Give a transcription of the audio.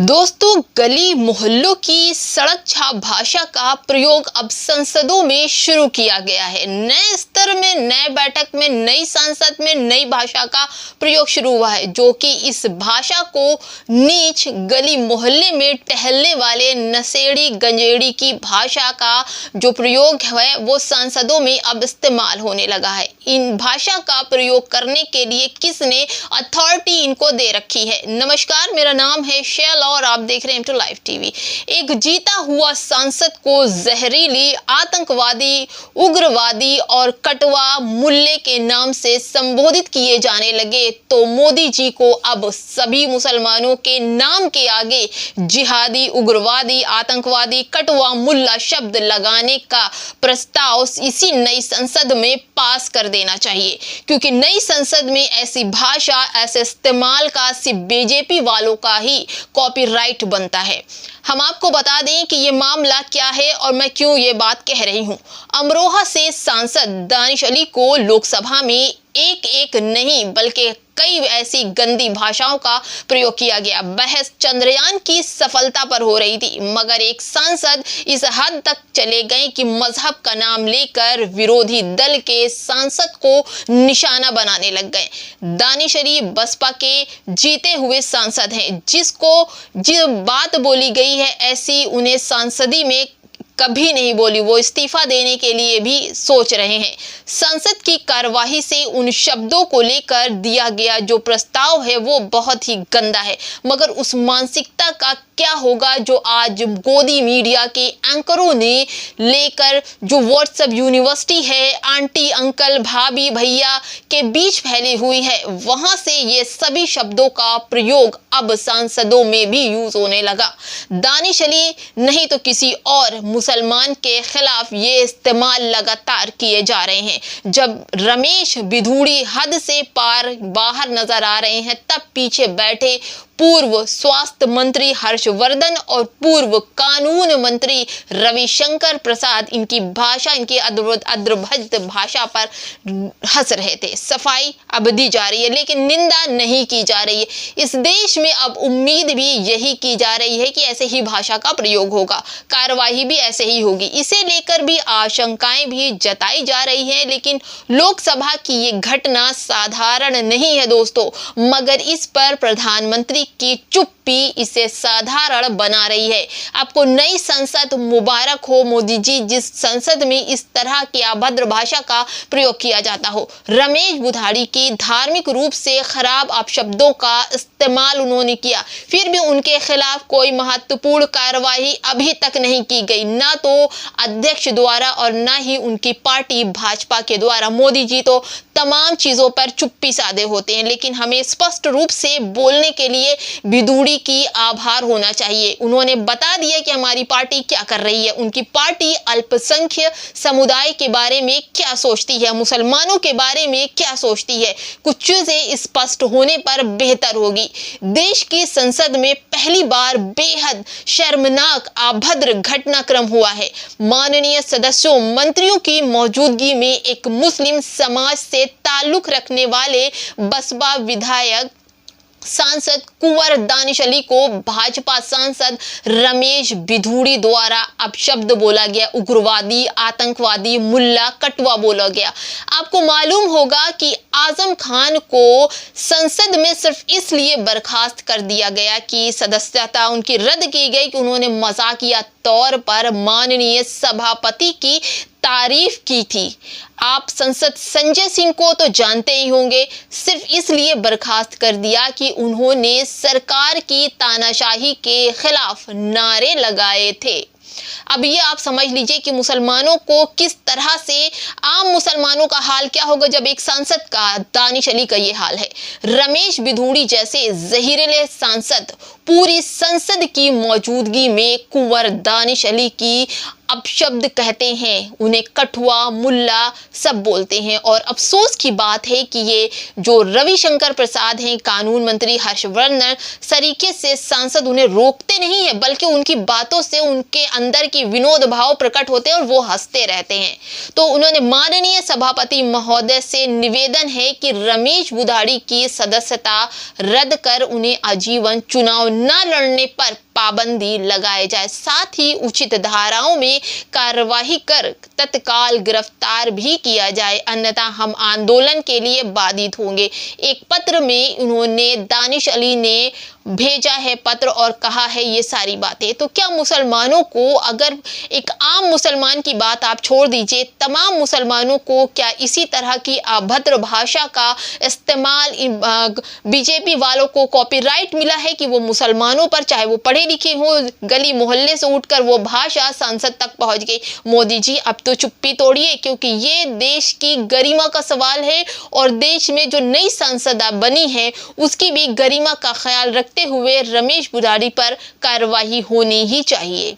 दोस्तों, गली मोहल्लों की सड़क छाप भाषा का प्रयोग अब संसदों में शुरू किया गया है। नए स्तर में, नए बैठक में, नई संसद में नई भाषा का प्रयोग शुरू हुआ है, जो कि इस भाषा को नीच गली मोहल्ले में टहलने वाले नशेड़ी गंजेड़ी की भाषा का जो प्रयोग है वो संसदों में अब इस्तेमाल होने लगा है। इन भाषा का प्रयोग करने के लिए किसने अथॉरिटी इनको दे रखी है? नमस्कार, मेरा नाम है शैल और आप देख रहे हैं M2 लाइव टीवी। एक जीता हुआ सांसद को जहरीली, आतंकवादी, उग्रवादी और कटवा मुल्ले के नाम से संबोधित किए जाने लगे तो मोदी जी को अब सभी मुसलमानों के नाम के आगे जिहादी, उग्रवादी, आतंकवादी, कटवा मुल्ला शब्द लगाने का प्रस्ताव इसी नई संसद में पास कर देना चाहिए, क्योंकि नई संसद में ऐसी भाषा, ऐसे इस्तेमाल का सिर्फ बीजेपी वालों का ही कॉपीराइट बनता है। हम आपको बता दें कि ये मामला क्या है और मैं क्यों ये बात कह रही हूं। अमरोहा से सांसद दानिश अली को लोकसभा में एक नहीं बल्कि कई ऐसी गंदी भाषाओं का प्रयोग किया गया। बहस चंद्रयान की सफलता पर हो रही थी, मगर एक सांसद इस हद तक चले गए कि मजहब का नाम लेकर विरोधी दल के सांसद को निशाना बनाने लग गए। दानिश अली बसपा के जीते हुए सांसद हैं, जो बात बोली गई है ऐसी उन्हें सांसदी में कभी नहीं बोली। वो इस्तीफा देने के लिए भी सोच रहे हैं। संसद की कार्यवाही से उन शब्दों को लेकर दिया गया जो प्रस्ताव है वो बहुत ही गंदा है, मगर उस मानसिकता का क्या होगा जो आज गोदी मीडिया के एंकरों ने लेकर जो व्हाट्सएप यूनिवर्सिटी है, आंटी अंकल भाभी भैया के बीच फैली हुई है, वहां से ये सभी शब्दों का प्रयोग अब सांसदों में भी यूज होने लगा। दानिश अली नहीं तो किसी और मुसलमान के खिलाफ ये इस्तेमाल लगातार किए जा रहे हैं। जब रमेश बिधूड़ी हद से पार बाहर नजर आ रहे हैं, तब पीछे बैठे पूर्व स्वास्थ्य मंत्री हर्षवर्धन और पूर्व कानून मंत्री रविशंकर प्रसाद इनकी भाषा, इनकी अद्भुत भाषा पर हंस रहे थे। सफाई अब दी जा रही है, लेकिन निंदा नहीं की जा रही है। इस देश में अब उम्मीद भी यही की जा रही है कि ऐसे ही भाषा का प्रयोग होगा, कार्यवाही भी ऐसे ही होगी। इसे लेकर भी आशंकाएं भी जताई जा रही हैं, लेकिन लोकसभा की ये घटना साधारण नहीं है दोस्तों, मगर इस पर प्रधानमंत्री की चुप्पी इसे साधारण बना रही है। आपको नई संसद मुबारक हो मोदी जी, जिस संसद में इस तरह की अभद्र भाषा का प्रयोग किया जाता हो। रमेश बुधाड़ी की धार्मिक रूप से खराब अपशब्दों का इस्तेमाल उन्होंने किया, फिर भी उनके खिलाफ कोई महत्वपूर्ण कार्यवाही अभी तक नहीं की गई, ना तो अध्यक्ष द्वारा और ना ही उनकी पार्टी भाजपा के द्वारा। मोदी जी तो तमाम चीजों पर चुप्पी साधे होते हैं, लेकिन हमें स्पष्ट रूप से बोलने के लिए बिधूड़ी की आभार होना चाहिए। उन्होंने बता दिया कि हमारी पार्टी क्या कर रही है। उनकी पार्टी अल्पसंख्यक समुदाय के बारे में क्या सोचती है, मुसलमानों के बारे में क्या सोचती है, कुछ चीजें स्पष्ट होने पर बेहतर होगी। देश की संसद में पहली बार बेहद शर्मनाक अभद्र घटनाक्रम हुआ है। माननीय सदस्यों, मंत्रियों की मौजूदगी में एक मुस्लिम समाज से ताल्लुक रखने वाले बसपा विधायक सांसद कुंवर दानिश अली को भाजपा सांसद रमेश बिधूड़ी द्वारा अपशब्द बोला गया, उग्रवादी, आतंकवादी, मुल्ला, कटवा बोला गया। आपको मालूम होगा कि आजम खान को संसद में सिर्फ इसलिए बर्खास्त कर दिया गया कि सदस्यता उनकी रद्द की गई कि उन्होंने मजाकिया तौर पर माननीय सभापति की तारीफ की थी। आप संसद संजय सिंह को तो जानते ही होंगे, सिर्फ इसलिए बर्खास्त कर दिया कि उन्होंने सरकार की तानाशाही के खिलाफ नारे लगाए थे। अब ये आप समझ लीजिए कि मुसलमानों को किस तरह से, आम मुसलमानों का हाल क्या होगा जब एक सांसद का, दानिश अली का ये हाल है। रमेश बिधूड़ी जैसे जहीरेले सांसद पूरी संसद की मौजूदगी में कुंवर दानिश अली की अपशब्द कहते हैं, उन्हें कठुआ, मुल्ला सब बोलते हैं। और अफसोस की बात है कि ये जो रविशंकर प्रसाद हैं, कानून मंत्री हर्षवर्धन, तरीके से सांसद उन्हें रोकते नहीं है, बल्कि उनकी बातों से उनके अंदर की कि विनोद भाव प्रकट होते हैं और वो हंसते रहते हैं। तो उन्होंने माननीय सभापति महोदय से निवेदन है कि रमेश बुधाड़ी की सदस्यता रद्द कर उन्हें आजीवन चुनाव न लड़ने पर पाबंदी लगाए जाए, साथ ही उचित धाराओं में कार्यवाही कर तत्काल गिरफ्तार भी किया जाए, अन्यथा हम आंदोलन के लिए बाधित होंगे। एक पत्र में उन्होंने दानिश अली ने भेजा है पत्र और कहा है ये सारी बातें। तो क्या मुसलमानों को, अगर एक आम मुसलमान की बात आप छोड़ दीजिए, तमाम मुसलमानों को क्या इसी तरह की अभद्र भाषा का इस्तेमाल बीजेपी वालों को कॉपीराइट मिला है कि वो मुसलमानों पर, चाहे वो पढ़े लिखे हो, गली मोहल्ले से उठकर वो भाषा संसद तक पहुंच गई? मोदी जी अब तो चुप्पी तोड़िए, क्योंकि ये देश की गरिमा का सवाल है और देश में जो नई संसद बनी है उसकी भी गरिमा का ख्याल रखते हुए रमेश बुधाड़ी पर कार्रवाई होनी ही चाहिए।